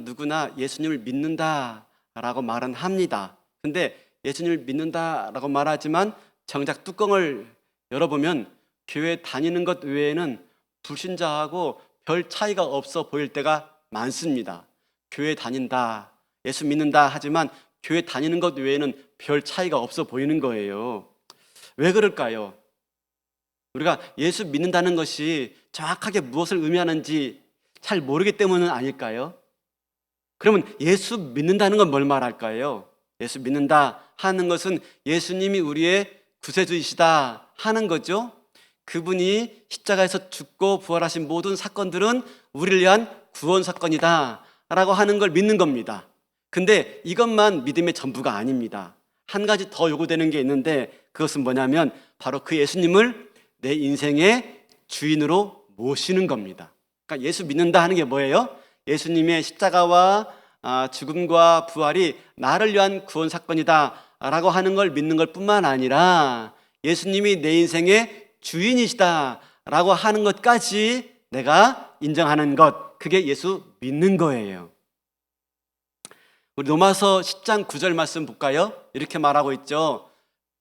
누구나 예수님을 믿는다라고 말은 합니다. 근데 예수님을 믿는다라고 말하지만 정작 뚜껑을 열어보면 교회 다니는 것 외에는 불신자하고 별 차이가 없어 보일 때가 많습니다. 교회 다닌다, 예수 믿는다 하지만 교회 다니는 것 외에는 별 차이가 없어 보이는 거예요. 왜 그럴까요? 우리가 예수 믿는다는 것이 정확하게 무엇을 의미하는지 잘 모르기 때문은 아닐까요? 그러면 예수 믿는다는 건 뭘 말할까요? 예수 믿는다 하는 것은 예수님이 우리의 구세주이시다 하는 거죠. 그분이 십자가에서 죽고 부활하신 모든 사건들은 우리를 위한 구원 사건이다 라고 하는 걸 믿는 겁니다. 근데 이것만 믿음의 전부가 아닙니다. 한 가지 더 요구되는 게 있는데 그것은 뭐냐면 바로 그 예수님을 내 인생의 주인으로 모시는 겁니다. 그러니까 예수 믿는다 하는 게 뭐예요? 예수님의 십자가와 죽음과 부활이 나를 위한 구원 사건이다 라고 하는 걸 믿는 것 뿐만 아니라 예수님이 내 인생의 주인이시다 라고 하는 것까지 내가 인정하는 것, 그게 예수 믿는 거예요. 우리 로마서 10장 9절 말씀 볼까요? 이렇게 말하고 있죠.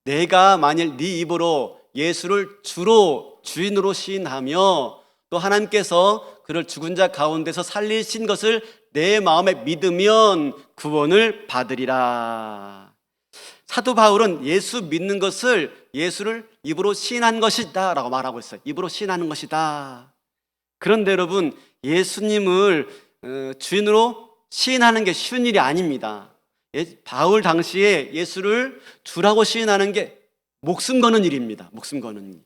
내가 만일 네 입으로 예수를 주로 주인으로 시인하며 또 하나님께서 그를 죽은 자 가운데서 살리신 것을 내 마음에 믿으면 구원을 받으리라. 사도 바울은 예수 믿는 것을 예수를 입으로 시인한 것이다 라고 말하고 있어요. 입으로 시인하는 것이다. 그런데 여러분, 예수님을 주인으로 시인하는 게 쉬운 일이 아닙니다. 바울 당시에 예수를 주라고 시인하는 게 목숨 거는 일입니다. 목숨 거는 일.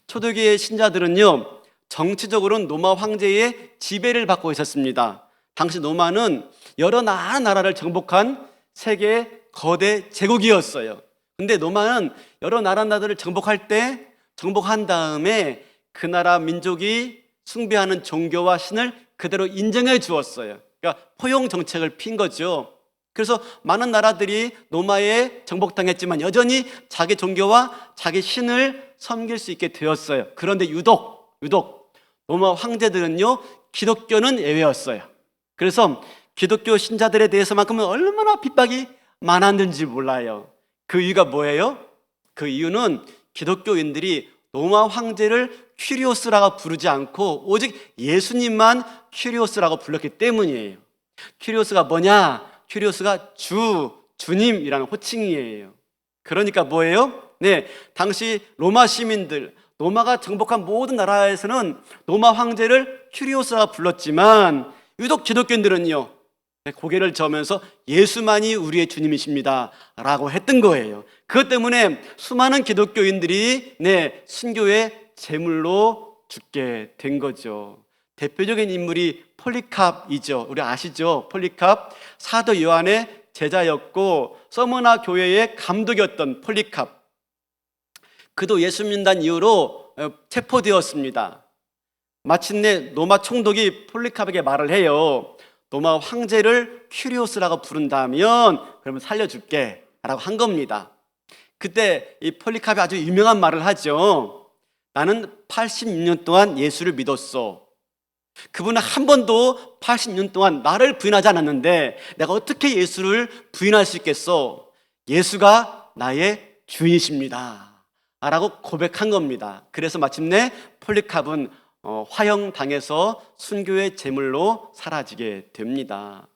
초대교회 신자들은요, 정치적으로는 로마 황제의 지배를 받고 있었습니다. 당시 로마는 여러 나라를 정복한 세계의 거대 제국이었어요. 근데 로마는 여러 나라들을 정복한 다음에 그 나라 민족이 숭배하는 종교와 신을 그대로 인정해 주었어요. 그러니까 포용 정책을 핀 거죠. 그래서 많은 나라들이 로마에 정복당했지만 여전히 자기 종교와 자기 신을 섬길 수 있게 되었어요. 그런데 유독 로마 황제들은요, 기독교는 예외였어요. 그래서 기독교 신자들에 대해서만큼은 얼마나 핍박이 많았는지 몰라요. 그 이유가 뭐예요? 그 이유는 기독교인들이 로마 황제를 퀴리오스라고 부르지 않고 오직 예수님만 퀴리오스라고 불렀기 때문이에요. 퀴리오스가 뭐냐? 퀴리오스가 주님이라는 호칭이에요. 그러니까 뭐예요? 당시 로마 시민들, 로마가 정복한 모든 나라에서는 로마 황제를 퀴리오스라고 불렀지만 유독 기독교인들은요, 고개를 저으면서 예수만이 우리의 주님이십니다 라고 했던 거예요. 그것 때문에 수많은 기독교인들이 순교의 제물로 죽게 된 거죠. 대표적인 인물이 폴리캅이죠. 우리 아시죠? 폴리캅, 사도 요한의 제자였고 서머나 교회의 감독이었던 폴리캅. 그도 예수 믿는다는 이유로 체포되었습니다. 마침내 로마 총독이 폴리캅에게 말을 해요. 로마 황제를 퀴리오스라고 부른다면 그러면 살려줄게 라고 한 겁니다. 그때 이 폴리캅이 아주 유명한 말을 하죠. 나는 86년 동안 예수를 믿었어. 그분은 한 번도 86년 동안 나를 부인하지 않았는데 내가 어떻게 예수를 부인할 수 있겠어? 예수가 나의 주인이십니다 라고 고백한 겁니다. 그래서 마침내 폴리캅은 화형당해서 순교의 제물로 사라지게 됩니다.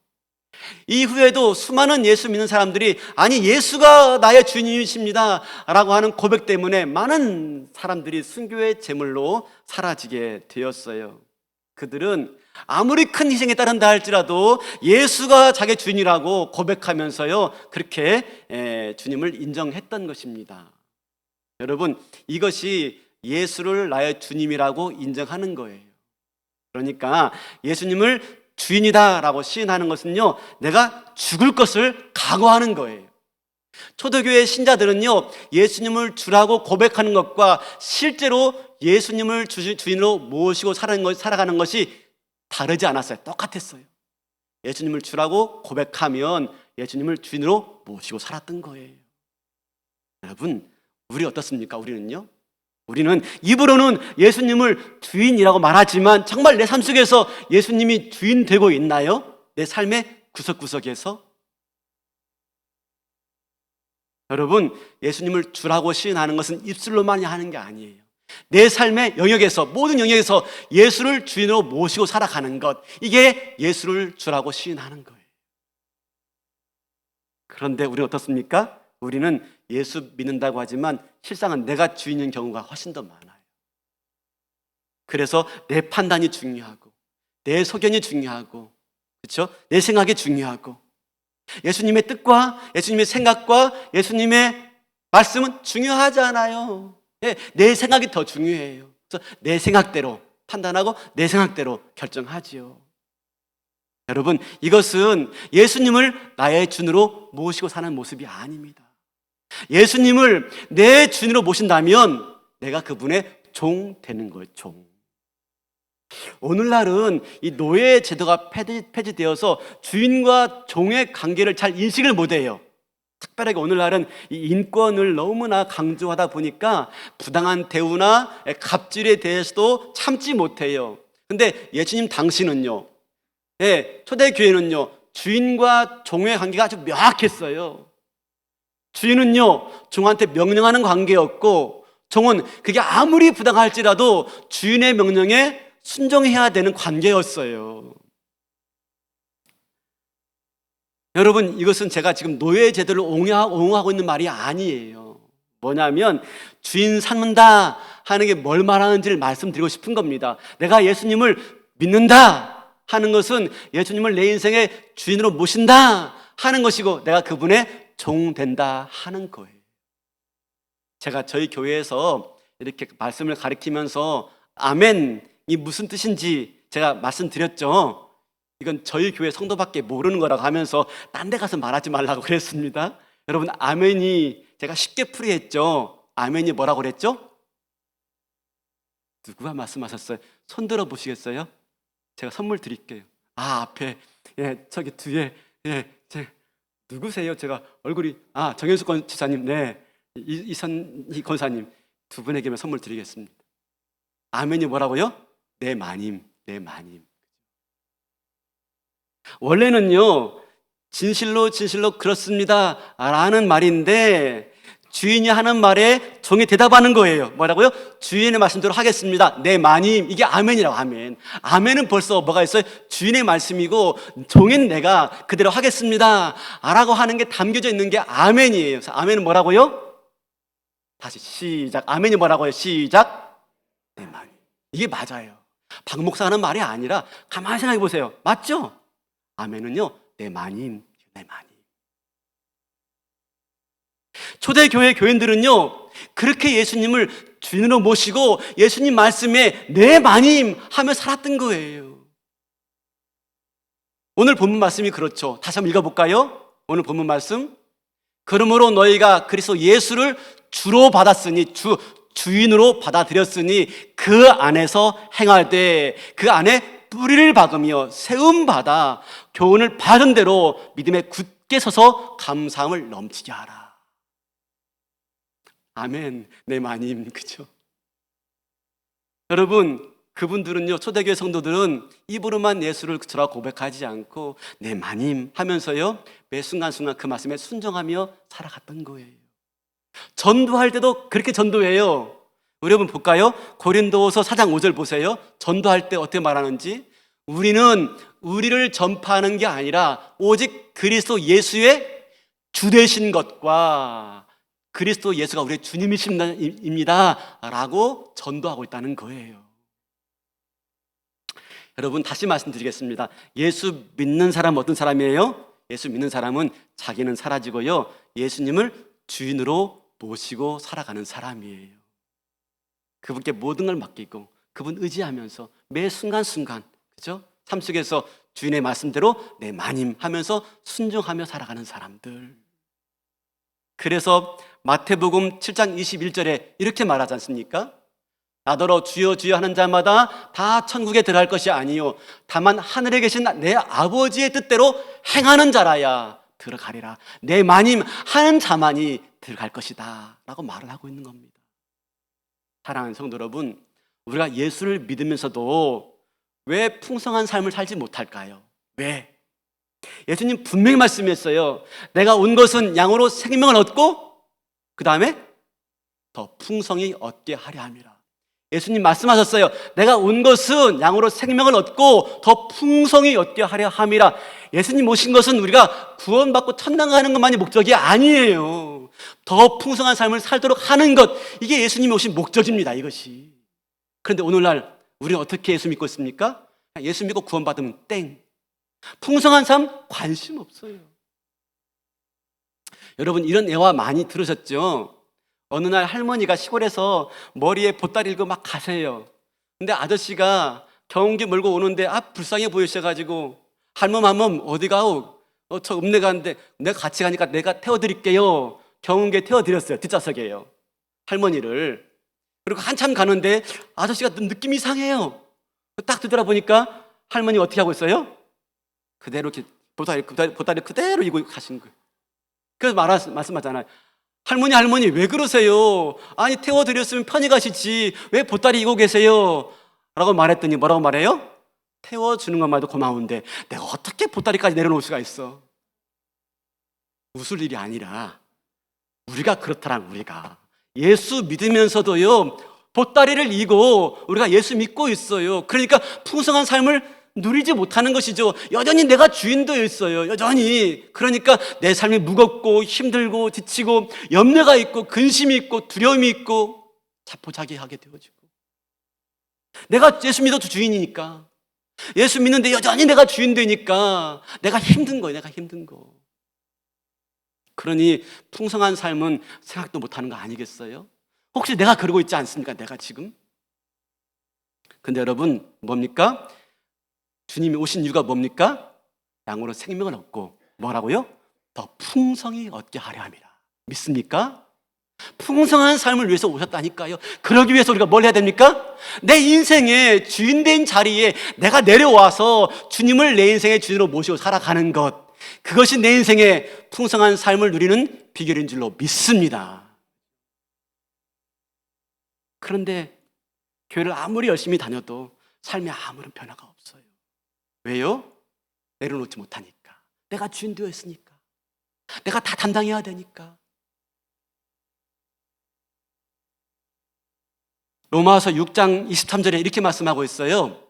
이후에도 수많은 예수 믿는 사람들이 아니 예수가 나의 주님이십니다 라고 하는 고백 때문에 많은 사람들이 순교의 제물로 사라지게 되었어요. 그들은 아무리 큰 희생에 따른다 할지라도 예수가 자기 주인이라고 고백하면서요, 그렇게 주님을 인정했던 것입니다. 여러분, 이것이 예수를 나의 주님이라고 인정하는 거예요. 그러니까 예수님을 주인이다라고 시인하는 것은요, 내가 죽을 것을 각오하는 거예요. 초대교회 신자들은요, 예수님을 주라고 고백하는 것과 실제로 예수님을 주인으로 모시고 살아가는 것이 다르지 않았어요. 똑같았어요. 예수님을 주라고 고백하면 예수님을 주인으로 모시고 살았던 거예요. 여러분, 우리 어떻습니까? 우리는 입으로는 예수님을 주인이라고 말하지만 정말 내 삶 속에서 예수님이 주인 되고 있나요? 내 삶의 구석구석에서. 여러분, 예수님을 주라고 시인하는 것은 입술로만 하는 게 아니에요. 내 삶의 영역에서, 모든 영역에서 예수를 주인으로 모시고 살아가는 것, 이게 예수를 주라고 시인하는 거예요. 그런데 우리는 어떻습니까? 우리는 예수 믿는다고 하지만 실상은 내가 주인인 경우가 훨씬 더 많아요. 그래서 내 판단이 중요하고, 내 소견이 중요하고, 그렇죠? 내 생각이 중요하고, 예수님의 뜻과 예수님의 생각과 예수님의 말씀은 중요하지 않아요. 내 생각이 더 중요해요. 그래서 내 생각대로 판단하고 내 생각대로 결정하지요. 여러분, 이것은 예수님을 나의 주인으로 모시고 사는 모습이 아닙니다. 예수님을 내 주인으로 모신다면 내가 그분의 종 되는 거예요. 종. 오늘날은 이 노예 제도가 폐지되어서 주인과 종의 관계를 잘 인식을 못해요. 특별하게 오늘날은 이 인권을 너무나 강조하다 보니까 부당한 대우나 갑질에 대해서도 참지 못해요. 근데 예수님 당시는요, 초대교회는요, 주인과 종의 관계가 아주 명확했어요. 주인은요, 종한테 명령하는 관계였고, 종은 그게 아무리 부당할지라도 주인의 명령에 순종해야 되는 관계였어요. 여러분, 이것은 제가 지금 노예 제도를 옹호하고 있는 말이 아니에요. 뭐냐면 주인 삼는다 하는 게 뭘 말하는지를 말씀드리고 싶은 겁니다. 내가 예수님을 믿는다 하는 것은 예수님을 내 인생의 주인으로 모신다 하는 것이고, 내가 그분의 종 된다 하는 거예요. 제가 저희 교회에서 이렇게 말씀을 가리키면서 아멘이 무슨 뜻인지 제가 말씀드렸죠. 이건 저희 교회 성도밖에 모르는 거라고 하면서 딴 데 가서 말하지 말라고 그랬습니다. 여러분, 아멘이 제가 쉽게 풀이했죠. 아멘이 뭐라고 그랬죠? 누구가 말씀하셨어요? 손 들어 보시겠어요? 제가 선물 드릴게요. 앞에, 저기 뒤에, 누구세요? 제가 얼굴이, 정현숙 지사님, 이선희 권사님 두 분에게만 선물 드리겠습니다. 아멘이 뭐라고요? 내 마님, 내 마님. 원래는요, 진실로 그렇습니다 라는 말인데, 주인이 하는 말에 종이 대답하는 거예요. 뭐라고요? 주인의 말씀대로 하겠습니다, 내 마님. 이게 아멘이라고. 아멘. 아멘은 벌써 뭐가 있어요? 주인의 말씀이고, 종인 내가 그대로 하겠습니다 라고 하는 게 담겨져 있는 게 아멘이에요. 그래서 아멘은 뭐라고요? 다시 시작. 아멘이 뭐라고요? 시작. 내 마님. 이게 맞아요. 박 목사 하는 말이 아니라 가만히 생각해 보세요. 맞죠? 아멘은요, 내 마님, 내 마님. 초대교회 교인들은요, 그렇게 예수님을 주인으로 모시고 예수님 말씀에 내 마님 하며 살았던 거예요. 오늘 본문 말씀이 그렇죠. 다시 한번 읽어볼까요? 오늘 본문 말씀. 그러므로 너희가 그리스도 예수를 주로 받았으니, 주인으로 받아들였으니 그 안에서 행할때 그 안에 뿌리를 박으며 세움받아 교훈을 받은 대로 믿음에 굳게 서서 감사함을 넘치게 하라. 아멘. 내 마님. 그죠? 여러분, 그분들은요, 초대교회 성도들은 입으로만 예수를 주라고 고백하지 않고 내 마님 하면서요, 매 순간순간 그 말씀에 순종하며 살아갔던 거예요. 전도할 때도 그렇게 전도해요. 우리 여러분 볼까요? 고린도후서 4장 5절 보세요. 전도할 때 어떻게 말하는지. 우리는 우리를 전파하는 게 아니라 오직 그리스도 예수의 주 되신 것과 그리스도 예수가 우리의 주님이십니다 라고 전도하고 있다는 거예요. 여러분, 다시 말씀드리겠습니다. 예수 믿는 사람은 어떤 사람이에요? 예수 믿는 사람은 자기는 사라지고요, 예수님을 주인으로 모시고 살아가는 사람이에요. 그분께 모든 걸 맡기고 그분 의지하면서 매 순간순간, 그죠? 삶 속에서 주인의 말씀대로 내 마님 하면서 순종하며 살아가는 사람들. 그래서 마태복음 7장 21절에 이렇게 말하지 않습니까? 나더러 주여 주여 하는 자마다 다 천국에 들어갈 것이 아니요 다만 하늘에 계신 내 아버지의 뜻대로 행하는 자라야 들어가리라. 내 마님 하는 자만이 들어갈 것이다 라고 말을 하고 있는 겁니다. 사랑하는 성도 여러분, 우리가 예수를 믿으면서도 왜 풍성한 삶을 살지 못할까요? 왜? 예수님 분명히 말씀했어요. 내가 온 것은 양으로 생명을 얻고 그 다음에 더 풍성히 얻게 하려 함이라. 예수님 말씀하셨어요. 내가 온 것은 양으로 생명을 얻고 더 풍성히 얻게 하려 함이라. 예수님 오신 것은 우리가 구원받고 천당 가는 것만이 목적이 아니에요. 더 풍성한 삶을 살도록 하는 것, 이게 예수님이 오신 목적입니다. 이것이. 그런데 오늘날 우리는 어떻게 예수 믿고 있습니까? 예수 믿고 구원받으면 땡. 풍성한 삶 관심 없어요. 여러분, 이런 예화 많이 들으셨죠? 어느 날 할머니가 시골에서 머리에 보따리 들고 막 가세요. 근데 아저씨가 경운기 몰고 오는데 불쌍해 보이셔가지고 할멈 어디 가오? 저 읍내 가는데 내가 같이 가니까 내가 태워드릴게요. 경운기에 태워드렸어요. 뒷좌석이에요. 할머니를. 그리고 한참 가는데 아저씨가 느낌이 이상해요. 딱 뒤돌아보니까 할머니 어떻게 하고 있어요? 그대로 이렇게 보따리 그대로 이고 가신 거예요. 그래서 말씀하잖아요. 할머니 왜 그러세요? 아니 태워드렸으면 편히 가시지 왜 보따리 이고 계세요? 라고 말했더니 뭐라고 말해요? 태워주는 것만도 고마운데 내가 어떻게 보따리까지 내려놓을 수가 있어? 웃을 일이 아니라 우리가 그렇다란 우리가 예수 믿으면서도요 보따리를 이고 우리가 예수 믿고 있어요. 그러니까 풍성한 삶을 누리지 못하는 것이죠. 여전히 내가 주인되어 있어요. 여전히. 그러니까 내 삶이 무겁고 힘들고 지치고 염려가 있고 근심이 있고 두려움이 있고 자포자기하게 되어지고 내가 예수 믿어도 주인이니까 예수 믿는데 여전히 내가 주인 되니까 내가 힘든 거예요. 내가 힘든 거. 그러니 풍성한 삶은 생각도 못하는 거 아니겠어요? 혹시 내가 그러고 있지 않습니까? 내가 지금? 근데 여러분 뭡니까? 주님이 오신 이유가 뭡니까? 양으로 생명을 얻고 뭐라고요? 더 풍성히 얻게 하려 함이라. 믿습니까? 풍성한 삶을 위해서 오셨다니까요. 그러기 위해서 우리가 뭘 해야 됩니까? 내 인생의 주인된 자리에 내가 내려와서 주님을 내 인생의 주인으로 모시고 살아가는 것, 그것이 내 인생의 풍성한 삶을 누리는 비결인 줄로 믿습니다. 그런데 교회를 아무리 열심히 다녀도 삶에 아무런 변화가 없어요. 왜요? 내려놓지 못하니까. 내가 주인 되어 있으니까. 내가 다 담당해야 되니까. 로마서 6장 23절에 이렇게 말씀하고 있어요.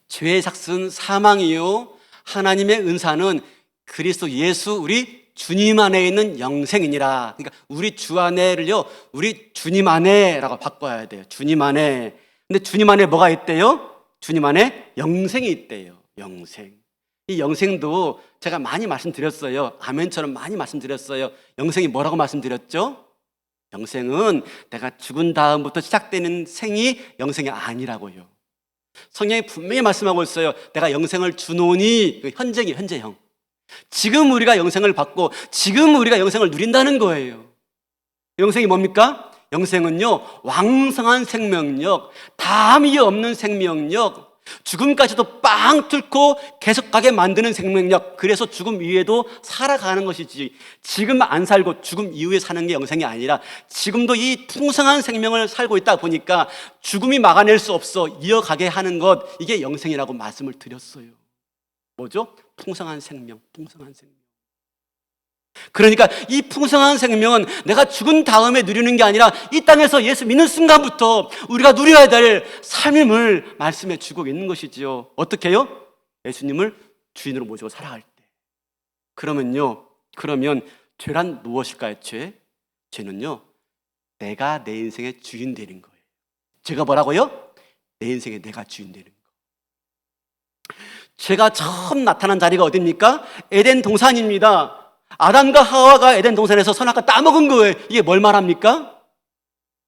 죄의 삭은 사망이요 하나님의 은사는 그리스도 예수 우리 주님 안에 있는 영생이니라. 그러니까 우리 주 안에를요 우리 주님 안에라고 바꿔야 돼요. 주님 안에. 근데 주님 안에 뭐가 있대요? 주님 안에 영생이 있대요. 영생. 이 영생도 제가 많이 말씀드렸어요. 아멘처럼 많이 말씀드렸어요. 영생이 뭐라고 말씀드렸죠? 영생은 내가 죽은 다음부터 시작되는 생이 영생이 아니라고요. 성경이 분명히 말씀하고 있어요. 내가 영생을 주노니, 현재이에요, 현재형. 지금 우리가 영생을 받고 지금 우리가 영생을 누린다는 거예요. 영생이 뭡니까? 영생은요 왕성한 생명력, 다함이 없는 생명력, 죽음까지도 빵 뚫고 계속 가게 만드는 생명력. 그래서 죽음 이후에도 살아가는 것이지 지금 안 살고 죽음 이후에 사는 게 영생이 아니라 지금도 이 풍성한 생명을 살고 있다 보니까 죽음이 막아낼 수 없어 이어가게 하는 것, 이게 영생이라고 말씀을 드렸어요. 뭐죠? 풍성한 생명, 풍성한 생명. 그러니까 이 풍성한 생명은 내가 죽은 다음에 누리는 게 아니라 이 땅에서 예수 믿는 순간부터 우리가 누려야 될 삶임을 말씀해 주고 있는 것이지요. 어떻게 해요? 예수님을 주인으로 모시고 살아갈 때. 그러면 죄란 무엇일까요? 죄는요 내가 내 인생의 주인 되는 거예요. 죄가 뭐라고요? 내 인생의 내가 주인 되는 거. 죄가 처음 나타난 자리가 어디입니까? 에덴 동산입니다. 아담과 하와가 에덴 동산에서 선악과 따먹은 거예요. 이게 뭘 말합니까?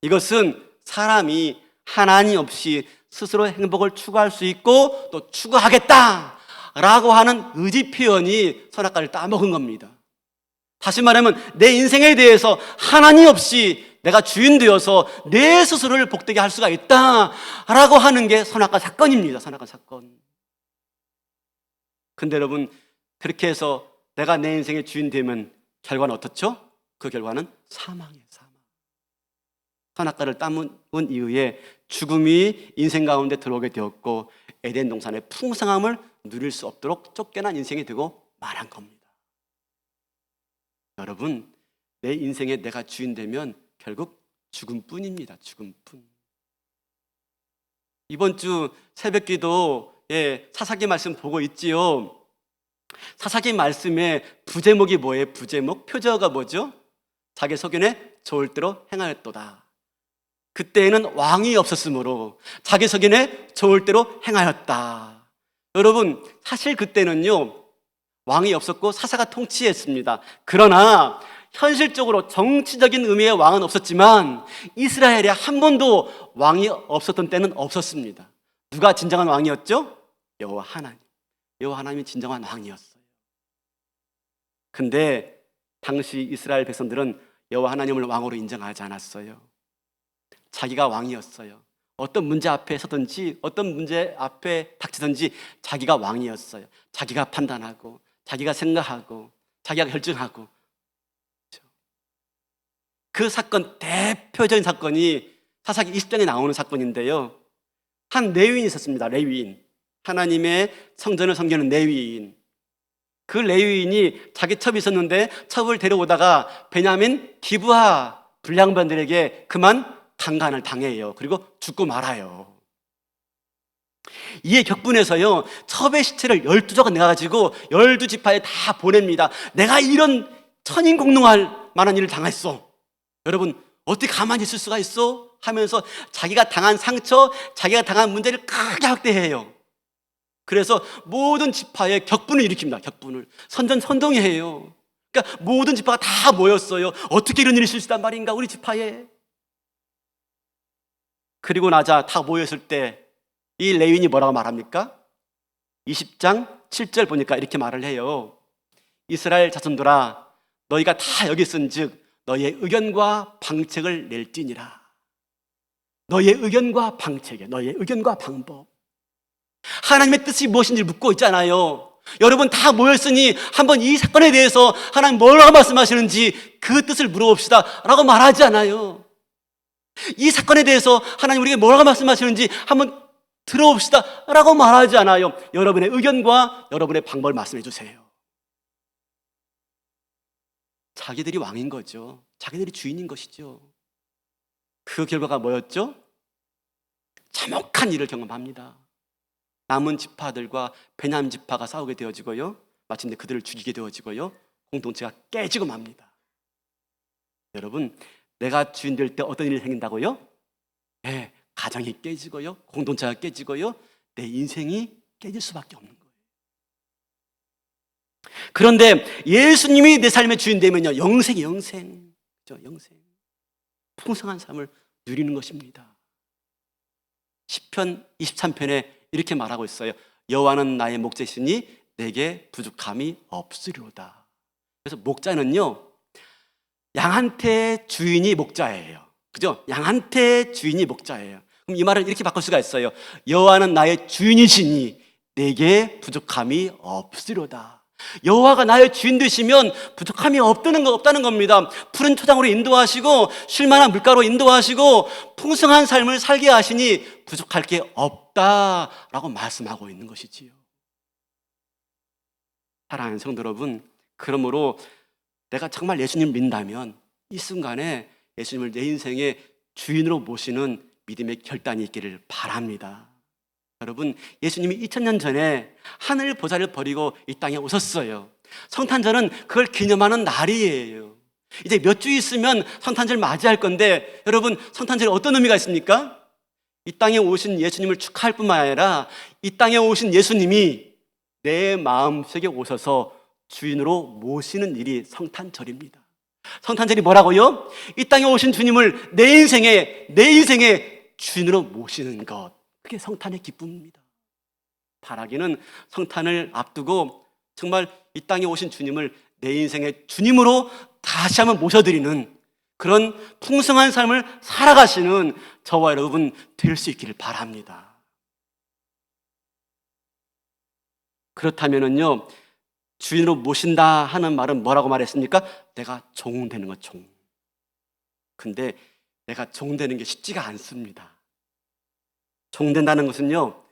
이것은 사람이 하나님 없이 스스로 행복을 추구할 수 있고 또 추구하겠다라고 하는 의지 표현이 선악과를 따먹은 겁니다. 다시 말하면 내 인생에 대해서 하나님 없이 내가 주인 되어서 내 스스로를 복되게 할 수가 있다라고 하는 게 선악과 사건입니다. 선악과 사건. 근데 여러분 그렇게 해서 내가 내 인생의 주인 되면 결과는 어떻죠? 그 결과는 사망이에요. 사망. 선악과를 따먹은 이후에 죽음이 인생 가운데 들어오게 되었고 에덴 동산의 풍성함을 누릴 수 없도록 쫓겨난 인생이 되고 말한 겁니다. 여러분, 내 인생에 내가 주인 되면 결국 죽음뿐입니다. 죽음뿐. 이번 주 새벽기도 사사기 말씀 보고 있지요. 사사기 말씀의 부제목이 뭐예요? 부제목? 표저가 뭐죠? 자기 소견에 좋을 대로 행하였도다. 그때에는 왕이 없었으므로 자기 소견에 좋을 대로 행하였다. 여러분, 사실 그때는요 왕이 없었고 사사가 통치했습니다. 그러나 현실적으로 정치적인 의미의 왕은 없었지만 이스라엘에 한 번도 왕이 없었던 때는 없었습니다. 누가 진정한 왕이었죠? 여호와 하나님. 여호와 하나님이 진정한 왕이었어요. 근데 당시 이스라엘 백성들은 여호와 하나님을 왕으로 인정하지 않았어요. 자기가 왕이었어요. 어떤 문제 앞에 서든지 어떤 문제 앞에 닥치든지 자기가 왕이었어요. 자기가 판단하고 자기가 생각하고 자기가 결정하고. 그 사건, 대표적인 사건이 사사기 20장에 나오는 사건인데요, 한 레위인이 있었습니다. 레위인. 하나님의 성전을 섬기는 레위인. 그 레위인이 자기 첩이 있었는데 첩을 데려오다가 베냐민 기브아 불량반들에게 그만 강간을 당해요. 그리고 죽고 말아요. 이에 격분해서요 첩의 시체를 12조각 내가지고 12지파에 다 보냅니다. 내가 이런 천인공노할 만한 일을 당했어. 여러분, 어떻게 가만히 있을 수가 있어? 하면서 자기가 당한 상처, 자기가 당한 문제를 크게 확대해요. 그래서 모든 지파에 격분을 일으킵니다. 격분을. 선전선동해요. 그러니까 모든 지파가 다 모였어요. 어떻게 이런 일이 있을 수 있단 말인가, 우리 지파에. 그리고 나자 다 모였을 때 이 레위인이 뭐라고 말합니까? 20장 7절 보니까 이렇게 말을 해요. 이스라엘 자손들아, 너희가 다 여기 있은즉 너희의 의견과 방책을 낼지니라. 너희의 의견과 방책에, 너희의 의견과 방법. 하나님의 뜻이 무엇인지 묻고 있잖아요. 여러분 다 모였으니 한번 이 사건에 대해서 하나님 뭐라고 말씀하시는지 그 뜻을 물어봅시다 라고 말하지 않아요. 이 사건에 대해서 하나님 우리에게 뭐라고 말씀하시는지 한번 들어봅시다 라고 말하지 않아요. 여러분의 의견과 여러분의 방법을 말씀해 주세요. 자기들이 왕인 거죠. 자기들이 주인인 것이죠. 그 결과가 뭐였죠? 참혹한 일을 경험합니다. 남은 지파들과 베냐민 지파가 싸우게 되어지고요, 마침내 그들을 죽이게 되어지고요, 공동체가 깨지고 맙니다. 여러분, 내가 주인 될 때 어떤 일이 생긴다고요? 네, 가정이 깨지고요, 공동체가 깨지고요, 내 인생이 깨질 수밖에 없는 거예요. 그런데 예수님이 내 삶의 주인 되면요, 영생. 풍성한 삶을 누리는 것입니다. 시편 23편에 이렇게 말하고 있어요. 여호와는 나의 목자시니 내게 부족함이 없으리로다. 그래서 목자는요, 양한테 주인이 목자예요. 그죠? 양한테 주인이 목자예요. 그럼 이 말을 이렇게 바꿀 수가 있어요. 여호와는 나의 주인이시니 내게 부족함이 없으리로다. 여호와가 나의 주인 되시면 부족함이 없다는 겁니다. 푸른 초장으로 인도하시고 쉴만한 물가로 인도하시고 풍성한 삶을 살게 하시니 부족할 게 없다라고 말씀하고 있는 것이지요. 사랑하는 성도 여러분, 그러므로 내가 정말 예수님을 믿는다면 이 순간에 예수님을 내 인생의 주인으로 모시는 믿음의 결단이 있기를 바랍니다. 여러분, 예수님이 2000년 전에 하늘 보좌를 버리고 이 땅에 오셨어요. 성탄절은 그걸 기념하는 날이에요. 이제 몇 주 있으면 성탄절 맞이할 건데, 여러분, 성탄절에 어떤 의미가 있습니까? 이 땅에 오신 예수님을 축하할 뿐만 아니라 이 땅에 오신 예수님이 내 마음속에 오셔서 주인으로 모시는 일이 성탄절입니다. 성탄절이 뭐라고요? 이 땅에 오신 주님을 내 인생의 주인으로 모시는 것. 그게 성탄의 기쁨입니다. 바라기는 성탄을 앞두고 정말 이 땅에 오신 주님을 내 인생의 주님으로 다시 한번 모셔드리는 그런 풍성한 삶을 살아가시는 저와 여러분 될 수 있기를 바랍니다. 그렇다면요, 주인으로 모신다 하는 말은 뭐라고 말했습니까? 내가 종 되는 것, 종. 근데 내가 종 되는 게 쉽지가 않습니다. 종 된다는 것은요,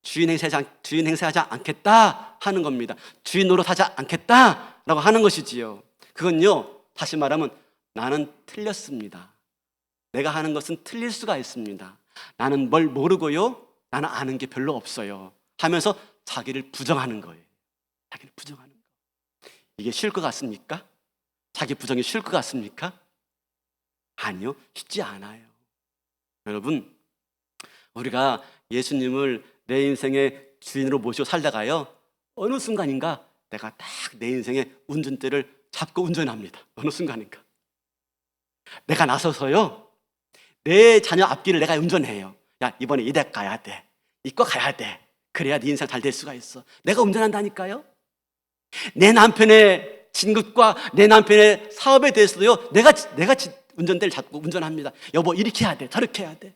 주인 행세하지 않겠다 하는 겁니다. 주인 노릇하지 않겠다라고 하는 것이지요. 그건요, 다시 말하면 나는 틀렸습니다. 내가 하는 것은 틀릴 수가 있습니다. 나는 뭘 모르고요, 나는 아는 게 별로 없어요 하면서 자기를 부정하는 거예요. 자기를 부정하는 거. 이게 쉬울 것 같습니까? 자기 부정이 쉬울 것 같습니까? 아니요, 쉽지 않아요. 여러분, 우리가 예수님을 내 인생의 주인으로 모시고 살다가요, 어느 순간인가 내가 딱 내 인생의 운전대를 잡고 운전합니다. 어느 순간인가 내가 나서서요, 내 자녀 앞길을 내가 운전해요. 야, 이번에 이 대 가야 돼, 이거 가야 돼. 그래야 네 인생 잘 될 수가 있어. 내가 운전한다니까요. 내 남편의 진급과 내 남편의 사업에 대해서도요, 내가 운전대를 잡고 운전합니다. 여보, 이렇게 해야 돼, 저렇게 해야 돼.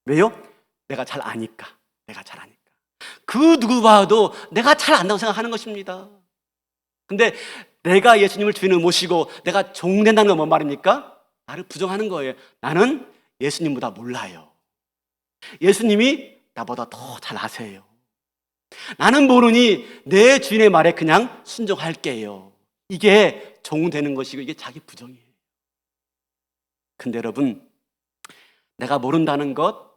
왜요? 내가 잘 아니까. 내가 잘 아니까. 그 누구 봐도 내가 잘 안다고 생각하는 것입니다. 근데 내가 예수님을 주인으로 모시고 내가 종된다는 건 뭔 말입니까? 나를 부정하는 거예요. 나는 예수님보다 몰라요. 예수님이 나보다 더 잘 아세요. 나는 모르니 내 주인의 말에 그냥 순종할게요. 이게 종되는 것이고, 이게 자기 부정이에요. 근데 여러분, 내가 모른다는 것,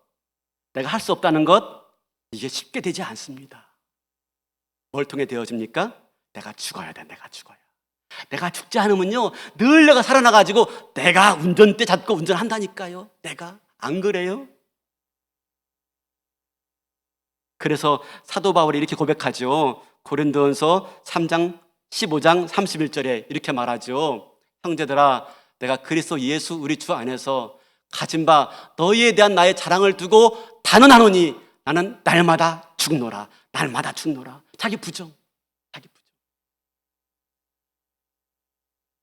내가 할 수 없다는 것, 이게 쉽게 되지 않습니다. 뭘 통해 되어집니까? 내가 죽어야 돼. 내가 죽어야. 내가 죽지 않으면요, 늘 내가 살아나가지고 내가 운전대 잡고 운전한다니까요. 내가. 안 그래요? 그래서 사도 바울이 이렇게 고백하죠. 고린도전서 3장 15장 31절에 이렇게 말하죠. 형제들아, 내가 그리스도 예수 우리 주 안에서 가진 바 너희에 대한 나의 자랑을 두고 단언하노니 나는 날마다 죽노라. 날마다 죽노라. 자기 부정. 자기 부정.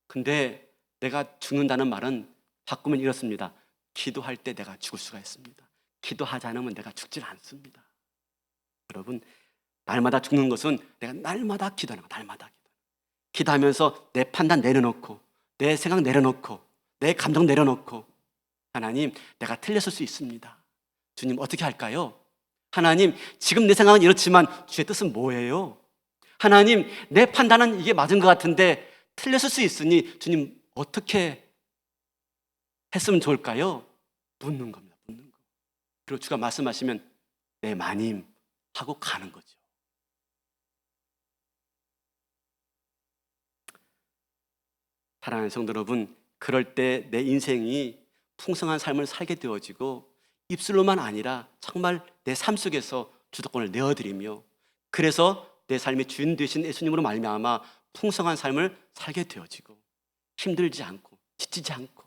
근데 내가 죽는다는 말은 바꾸면 이렇습니다. 기도할 때 내가 죽을 수가 있습니다. 기도하지 않으면 내가 죽질 않습니다. 여러분, 날마다 죽는 것은 내가 날마다 기도하는 거예요. 날마다 기도하면서 내 판단 내려놓고, 내 생각 내려놓고, 내 감정 내려놓고, 하나님, 내가 틀렸을 수 있습니다. 주님, 어떻게 할까요? 하나님, 지금 내 생각은 이렇지만 주의 뜻은 뭐예요? 하나님, 내 판단은 이게 맞은 것 같은데 틀렸을 수 있으니 주님, 어떻게 했으면 좋을까요? 묻는 겁니다. 묻는 거. 그리고 주가 말씀하시면 네, 마님 하고 가는 거죠. 사랑하는 성도 여러분, 그럴 때 내 인생이 풍성한 삶을 살게 되어지고, 입술로만 아니라 정말 내 삶 속에서 주도권을 내어드리며, 그래서 내 삶의 주인 되신 예수님으로 말미암아 풍성한 삶을 살게 되어지고, 힘들지 않고 지치지 않고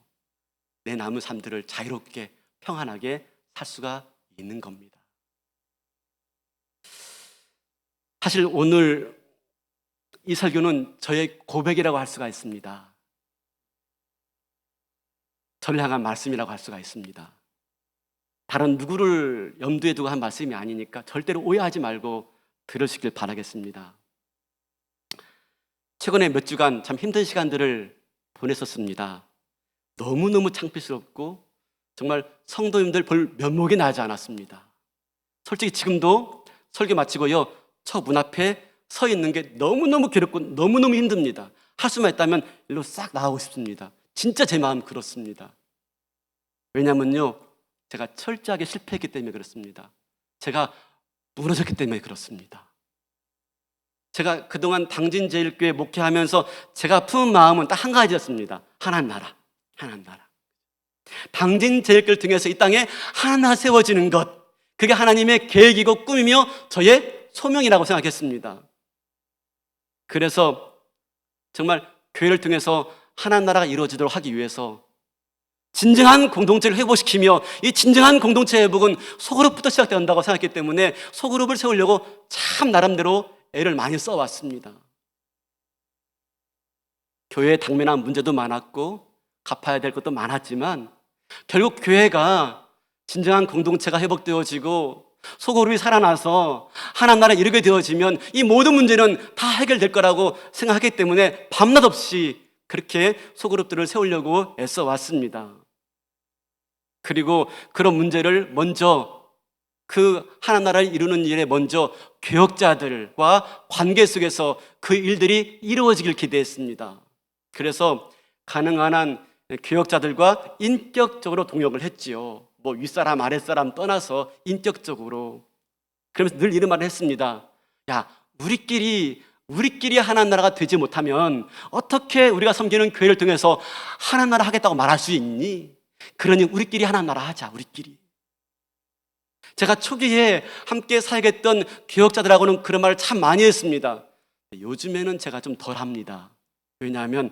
내 남은 삶들을 자유롭게 평안하게 살 수가 있는 겁니다. 사실 오늘 이 설교는 저의 고백이라고 할 수가 있습니다. 저를 향한 말씀이라고 할 수가 있습니다. 다른 누구를 염두에 두고 한 말씀이 아니니까 절대로 오해하지 말고 들으시길 바라겠습니다. 최근에 몇 주간 참 힘든 시간들을 보냈었습니다. 너무너무 창피스럽고 정말 성도님들 볼 면목이 나지 않았습니다. 솔직히 지금도 설교 마치고요, 저 문 앞에 서 있는 게 너무너무 괴롭고 너무너무 힘듭니다. 할 수만 있다면 일로 싹 나가고 싶습니다. 진짜 제 마음 그렇습니다. 왜냐면요, 제가 철저하게 실패했기 때문에 그렇습니다. 제가 무너졌기 때문에 그렇습니다. 제가 그동안 당진제일교회 목회하면서 제가 품은 마음은 딱 한 가지였습니다. 하나님 나라, 하나님 나라. 당진제일교회를 통해서 이 땅에 하나 세워지는 것, 그게 하나님의 계획이고 꿈이며 저의 소명이라고 생각했습니다. 그래서 정말 교회를 통해서 하나님 나라가 이루어지도록 하기 위해서 진정한 공동체를 회복시키며, 이 진정한 공동체 회복은 소그룹부터 시작된다고 생각했기 때문에 소그룹을 세우려고 참 나름대로 애를 많이 써왔습니다. 교회에 당면한 문제도 많았고 갚아야 될 것도 많았지만, 결국 교회가 진정한 공동체가 회복되어지고 소그룹이 살아나서 하나님 나라를 이루게 되어지면 이 모든 문제는 다 해결될 거라고 생각하기 때문에 밤낮 없이 그렇게 소그룹들을 세우려고 애써 왔습니다. 그리고 그런 문제를 먼저 그 하나님 나라를 이루는 일에 먼저 교역자들과 관계 속에서 그 일들이 이루어지길 기대했습니다. 그래서 가능한 한 교역자들과 인격적으로 동역을 했지요. 뭐 윗사람 아랫사람 떠나서 인격적으로. 그러면서 늘 이런 말을 했습니다. 야, 우리끼리 하나님 나라가 되지 못하면 어떻게 우리가 섬기는 교회를 통해서 하나님 나라 하겠다고 말할 수 있니? 그러니 우리끼리 하나님 나라 하자, 우리끼리. 제가 초기에 함께 살겠던 교역자들하고는 그런 말을 참 많이 했습니다. 요즘에는 제가 좀 덜 합니다. 왜냐하면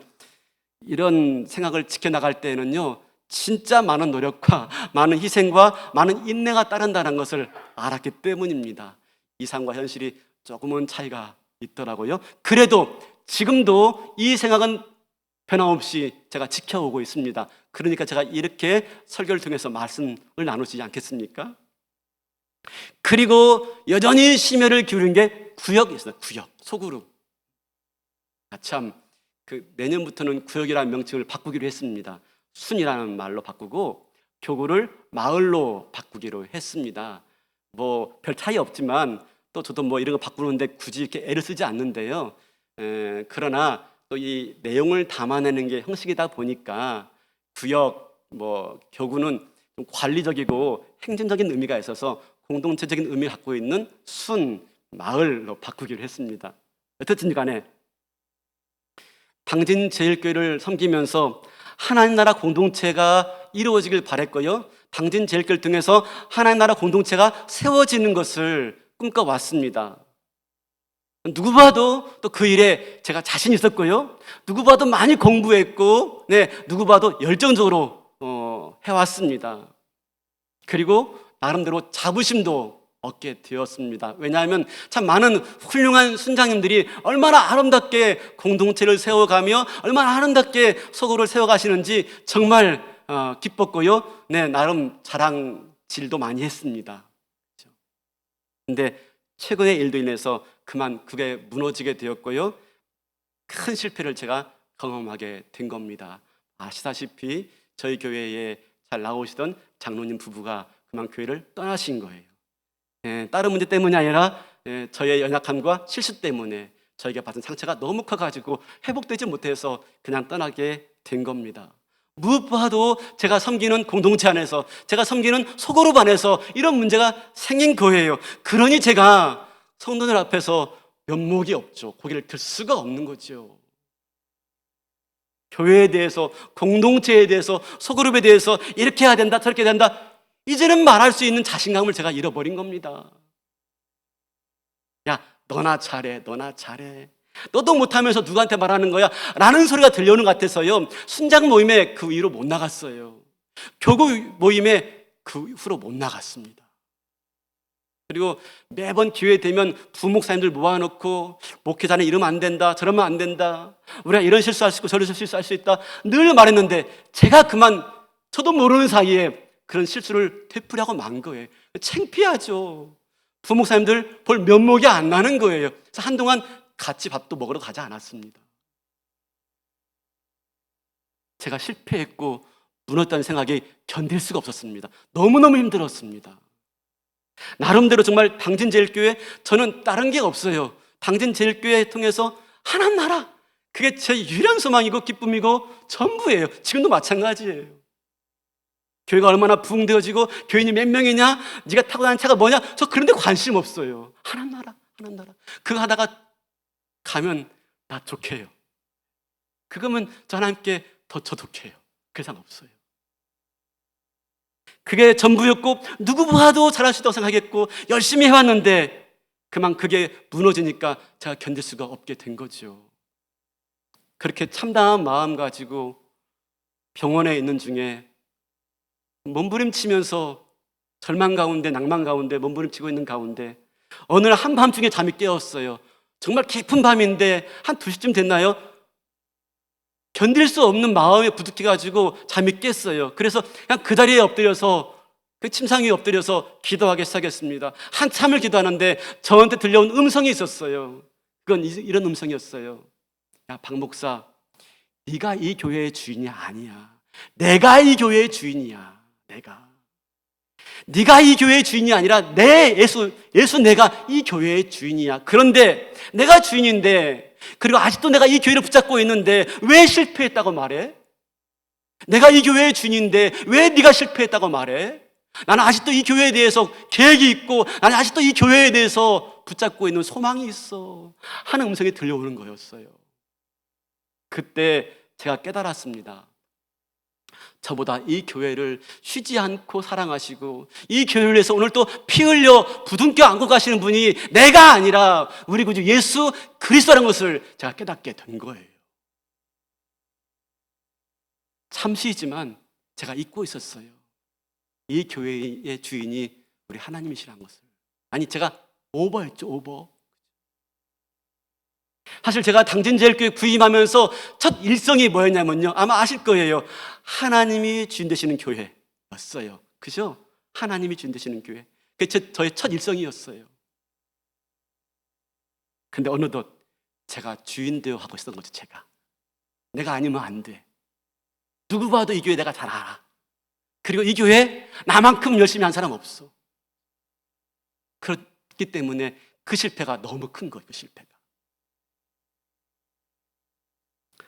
이런 생각을 지켜나갈 때는요, 진짜 많은 노력과 많은 희생과 많은 인내가 따른다는 것을 알았기 때문입니다. 이상과 현실이 조금은 차이가 있더라고요. 그래도 지금도 이 생각은 변함없이 제가 지켜오고 있습니다. 그러니까 제가 이렇게 설교를 통해서 말씀을 나누지 않겠습니까? 그리고 여전히 심혈을 기울인 게 구역이었어요. 구역, 소그룹. 참, 내년부터는 구역이라는 명칭을 바꾸기로 했습니다. 순이라는 말로 바꾸고 교구를 마을로 바꾸기로 했습니다. 뭐 별 차이 없지만 또 저도 뭐 이런 거 바꾸는데 굳이 이렇게 애를 쓰지 않는데요. 그러나 또 이 내용을 담아내는 게 형식이다 보니까 구역, 뭐 교구는 좀 관리적이고 행정적인 의미가 있어서 공동체적인 의미를 갖고 있는 순, 마을로 바꾸기로 했습니다. 어쨌든 간에 당진제일교회를 섬기면서 하나님 나라 공동체가 이루어지길 바랬고요, 당진제일교회를 통해서 하나님 나라 공동체가 세워지는 것을 꿈꿔왔습니다. 누구 봐도 또 그 일에 제가 자신 있었고요, 누구 봐도 많이 공부했고, 누구 봐도 열정적으로 해왔습니다. 그리고 나름대로 자부심도 얻게 되었습니다. 왜냐하면 참 많은 훌륭한 순장님들이 얼마나 아름답게 공동체를 세워가며 얼마나 아름답게 서구를 세워가시는지 정말 기뻤고요, 나름 자랑질도 많이 했습니다. 그런데 최근의 일도 인해서 그만 그게 무너지게 되었고요, 큰 실패를 제가 경험하게 된 겁니다. 아시다시피 저희 교회에 잘 나오시던 장로님 부부가 그만 교회를 떠나신 거예요. 다른 문제 때문이 아니라 저의 연약함과 실수 때문에 저에게 받은 상처가 너무 커가지고 회복되지 못해서 그냥 떠나게 된 겁니다. 무엇보다도 제가 섬기는 공동체 안에서, 제가 섬기는 소그룹 안에서 이런 문제가 생긴 거예요. 그러니 제가 성도들 앞에서 면목이 없죠. 고개를 들 수가 없는 거죠. 교회에 대해서, 공동체에 대해서, 소그룹에 대해서 이렇게 해야 된다, 저렇게 해야 된다, 이제는 말할 수 있는 자신감을 제가 잃어버린 겁니다. 야, 너나 잘해, 너나 잘해. 너도 못하면서 누구한테 말하는 거야? 라는 소리가 들려오는 것 같아서요, 순장 모임에 그 이후로 못 나갔어요. 교구 모임에 그 후로 못 나갔습니다. 그리고 매번 기회 되면 부목사님들 모아놓고 목회자는 이러면 안 된다, 저러면 안 된다, 우리가 이런 실수할 수 있고 저런 실수할 수 있다 늘 말했는데, 제가 그만 저도 모르는 사이에 그런 실수를 되풀이하고 만 거예요. 창피하죠. 부목사님들 볼 면목이 안 나는 거예요. 그래서 한동안 같이 밥도 먹으러 가지 않았습니다. 제가 실패했고 무너졌다는 생각이 견딜 수가 없었습니다. 너무너무 힘들었습니다. 나름대로 정말 당진제일교회, 저는 다른 게 없어요. 당진제일교회 통해서 하나님 나라, 그게 제 유일한 소망이고 기쁨이고 전부예요. 지금도 마찬가지예요. 교회가 얼마나 부흥되어지고 교인이 몇 명이냐, 네가 타고 다니는 차가 뭐냐, 저 그런 데 관심 없어요. 하나님 나라, 하나님 나라. 그거 하다가 가면 나 좋게요. 그거면 저 하나님께 더 좋게요. 그 이상 없어요. 그게 전부였고 누구 봐도 잘할 수 있다고 생각했고 열심히 해왔는데 그만 그게 무너지니까 제가 견딜 수가 없게 된 거죠. 그렇게 참담한 마음 가지고 병원에 있는 중에 몸부림치면서 절망 가운데, 낭만 가운데 몸부림치고 있는 가운데 어느 날 한밤중에 잠이 깨었어요. 정말 깊은 밤인데 한 2시쯤 됐나요? 견딜 수 없는 마음에 부득해가지고 잠이 깼어요. 그래서 그냥 그 자리에 엎드려서, 그 침상 위에 엎드려서 기도하기 시작했습니다. 한참을 기도하는데 저한테 들려온 음성이 있었어요. 그건 이런 음성이었어요. 야, 박 목사, 네가 이 교회의 주인이 아니야. 내가 이 교회의 주인이야. 내가. 네가 이 교회의 주인이 아니라 내 예수 내가 이 교회의 주인이야. 그런데 내가 주인인데, 그리고 아직도 내가 이 교회를 붙잡고 있는데 왜 실패했다고 말해? 내가 이 교회의 주인인데 왜 네가 실패했다고 말해? 나는 아직도 이 교회에 대해서 계획이 있고, 나는 아직도 이 교회에 대해서 붙잡고 있는 소망이 있어 하는 음성이 들려오는 거였어요. 그때 제가 깨달았습니다. 저보다 이 교회를 쉬지 않고 사랑하시고 이 교회를 위해서 오늘 또 피 흘려 부둥켜 안고 가시는 분이 내가 아니라 우리 구주 예수 그리스도라는 것을 제가 깨닫게 된 거예요. 잠시이지만 제가 잊고 있었어요. 이 교회의 주인이 우리 하나님이시라는 것을. 아니, 제가 오버했죠, 오버. 사실 제가 당진제일교회 구임하면서 첫 일성이 뭐였냐면요, 아마 아실 거예요. 하나님이 주인 되시는 교회였어요. 그죠? 하나님이 주인 되시는 교회. 그게 저의 첫 일성이었어요. 근데 어느덧 제가 주인 되어 하고 있었던 거죠. 내가 아니면 안 돼. 누구 봐도 이 교회 내가 잘 알아. 그리고 이 교회 나만큼 열심히 한 사람 없어. 그렇기 때문에 그 실패가 너무 큰 거예요. 그 실패가.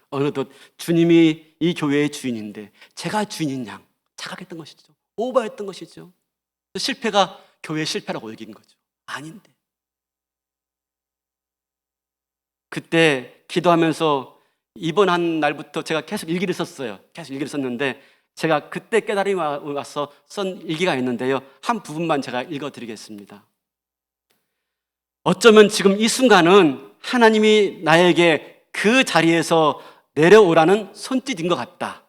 어느덧 주님이 이 교회의 주인인데 제가 주인인 양 착각했던 것이죠. 오버했던 것이죠. 실패가 교회의 실패라고 여긴 거죠. 아닌데. 그때 기도하면서 입원한 날부터 제가 계속 일기를 썼어요. 계속 일기를 썼는데 제가 그때 깨달음이 와서 쓴 일기가 있는데요. 한 부분만 제가 읽어드리겠습니다. 어쩌면 지금 이 순간은 하나님이 나에게 그 자리에서 내려오라는 손짓인 것 같다.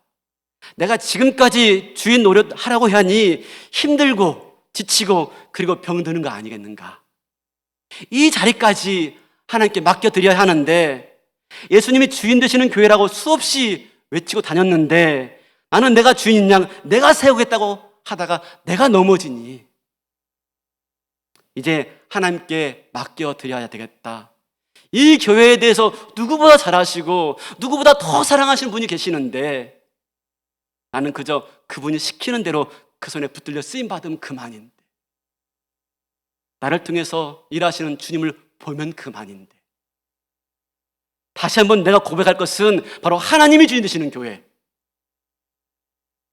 내가 지금까지 주인 노릇하라고 하니 힘들고 지치고 그리고 병드는 거 아니겠는가. 이 자리까지 하나님께 맡겨드려야 하는데 예수님이 주인 되시는 교회라고 수없이 외치고 다녔는데 나는 내가 주인인 양 내가 세우겠다고 하다가 내가 넘어지니 이제 하나님께 맡겨드려야 되겠다. 이 교회에 대해서 누구보다 잘 아시고 누구보다 더 사랑하시는 분이 계시는데 나는 그저 그분이 시키는 대로 그 손에 붙들려 쓰임받으면 그만인데, 나를 통해서 일하시는 주님을 보면 그만인데, 다시 한번 내가 고백할 것은 바로 하나님이 주인 되시는 교회.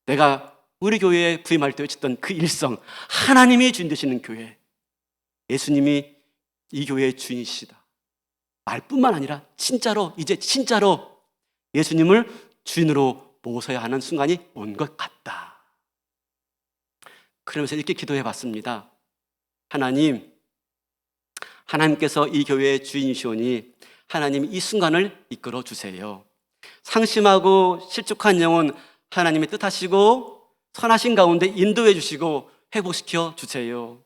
내가 우리 교회에 부임할 때 외쳤던 그 일성, 하나님이 주인 되시는 교회. 예수님이 이 교회의 주인이시다. 말뿐만 아니라 진짜로 이제 진짜로 예수님을 주인으로 모셔야 하는 순간이 온 것 같다. 그러면서 이렇게 기도해 봤습니다. 하나님께서 이 교회의 주인이시오니 하나님이 이 순간을 이끌어 주세요. 상심하고 실족한 영혼 하나님의 뜻하시고 선하신 가운데 인도해 주시고 회복시켜 주세요.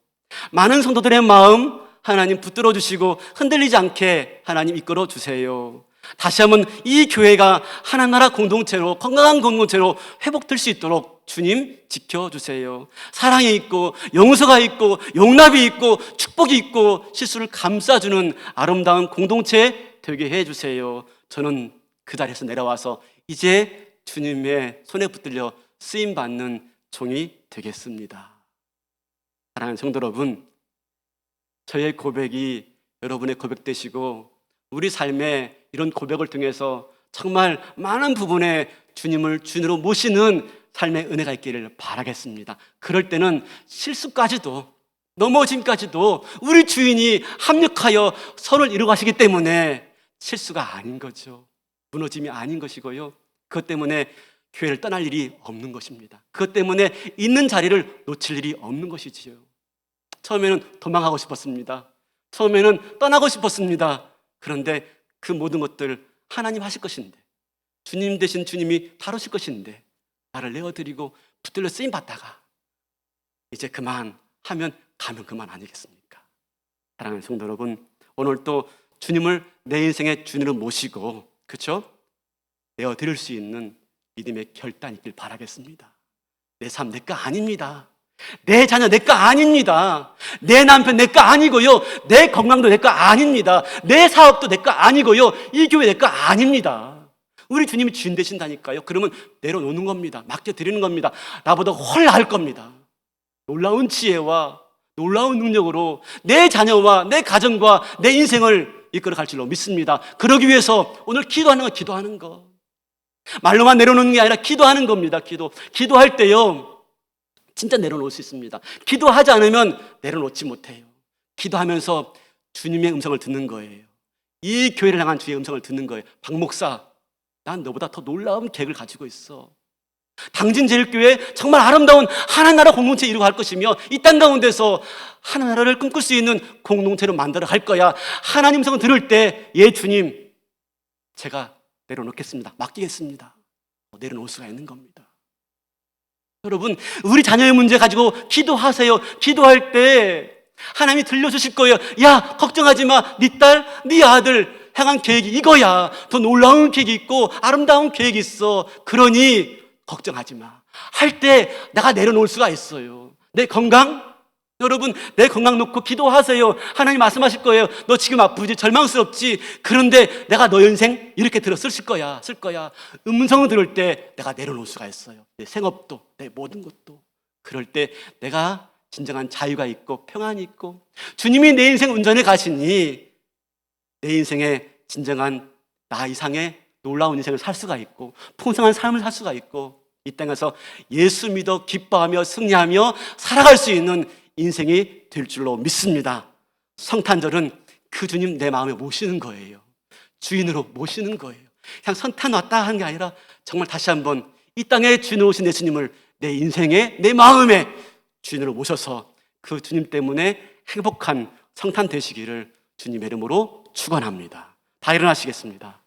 많은 성도들의 마음 하나님 붙들어 주시고 흔들리지 않게 하나님 이끌어 주세요. 다시 한번 이 교회가 하나나라 공동체로, 건강한 공동체로 회복될 수 있도록 주님 지켜주세요. 사랑이 있고 용서가 있고 용납이 있고 축복이 있고 실수를 감싸주는 아름다운 공동체 되게 해주세요. 저는 그 자리에서 내려와서 이제 주님의 손에 붙들려 쓰임받는 종이 되겠습니다. 사랑하는 성도 여러분, 저의 고백이 여러분의 고백 되시고 우리 삶에 이런 고백을 통해서 정말 많은 부분에 주님을 주인으로 모시는 삶의 은혜가 있기를 바라겠습니다. 그럴 때는 실수까지도 넘어짐까지도 우리 주인이 합력하여 선을 이루어 가시기 때문에 실수가 아닌 거죠. 무너짐이 아닌 것이고요. 그것 때문에 교회를 떠날 일이 없는 것입니다. 그것 때문에 있는 자리를 놓칠 일이 없는 것이지요. 처음에는 도망가고 싶었습니다. 처음에는 떠나고 싶었습니다. 그런데 그 모든 것들 하나님 하실 것인데, 주님 되신 주님이 다루실 것인데 나를 내어드리고 붙들려 쓰임 받다가 이제 그만하면 가면 그만 아니겠습니까? 사랑하는 성도 여러분, 오늘 또 주님을 내 인생의 주인으로 모시고, 그렇죠? 내어드릴 수 있는 믿음의 결단이 있길 바라겠습니다. 내 삶 내 거 아닙니다. 내 자녀 내 거 아닙니다. 내 남편 내 거 아니고요. 내 건강도 내 거 아닙니다. 내 사업도 내 거 아니고요. 이 교회 내 거 아닙니다. 우리 주님이 주인 되신다니까요. 그러면 내려놓는 겁니다. 맡겨드리는 겁니다. 나보다 훨 나을 겁니다. 놀라운 지혜와 놀라운 능력으로 내 자녀와 내 가정과 내 인생을 이끌어갈 줄로 믿습니다. 그러기 위해서 오늘 기도하는 거. 말로만 내려놓는 게 아니라 기도하는 겁니다. 기도할 때요, 진짜 내려놓을 수 있습니다. 기도하지 않으면 내려놓지 못해요. 기도하면서 주님의 음성을 듣는 거예요. 이 교회를 향한 주의 음성을 듣는 거예요. 박 목사, 난 너보다 더 놀라운 계획을 가지고 있어. 당진제일교회 정말 아름다운 하나님 나라 공동체 이루고 갈 것이며 이 땅 가운데서 하나님 나라를 꿈꿀 수 있는 공동체로 만들어 갈 거야. 하나님 음성을 들을 때, 예 주님, 제가 내려놓겠습니다. 맡기겠습니다. 내려놓을 수가 있는 겁니다. 여러분, 우리 자녀의 문제 가지고 기도하세요. 기도할 때 하나님이 들려주실 거예요. 야, 걱정하지 마. 네 딸, 네 아들 향한 계획이 이거야. 더 놀라운 계획이 있고 아름다운 계획이 있어. 그러니 걱정하지 마. 할 때 내가 내려놓을 수가 있어요. 내 건강, 여러분, 내 건강 놓고 기도하세요. 하나님 말씀하실 거예요. 너 지금 아프지, 절망스럽지. 그런데 내가 너 인생 이렇게 쓸 거야. 음성을 들을 때 내가 내려놓을 수가 있어요. 내 생업도, 내 모든 것도. 그럴 때 내가 진정한 자유가 있고 평안이 있고, 주님이 내 인생 운전해 가시니 내 인생에 진정한 나 이상의 놀라운 인생을 살 수가 있고 풍성한 삶을 살 수가 있고, 이 땅에서 예수 믿어 기뻐하며 승리하며 살아갈 수 있는 인생이 될 줄로 믿습니다. 성탄절은 그 주님 내 마음에 모시는 거예요. 주인으로 모시는 거예요. 그냥 성탄 왔다 하는 게 아니라 정말 다시 한번 이 땅에 주인으로 오신 예수님을 내 인생에, 내 마음에 주인으로 모셔서 그 주님 때문에 행복한 성탄 되시기를 주님의 이름으로 축원합니다. 다 일어나시겠습니다.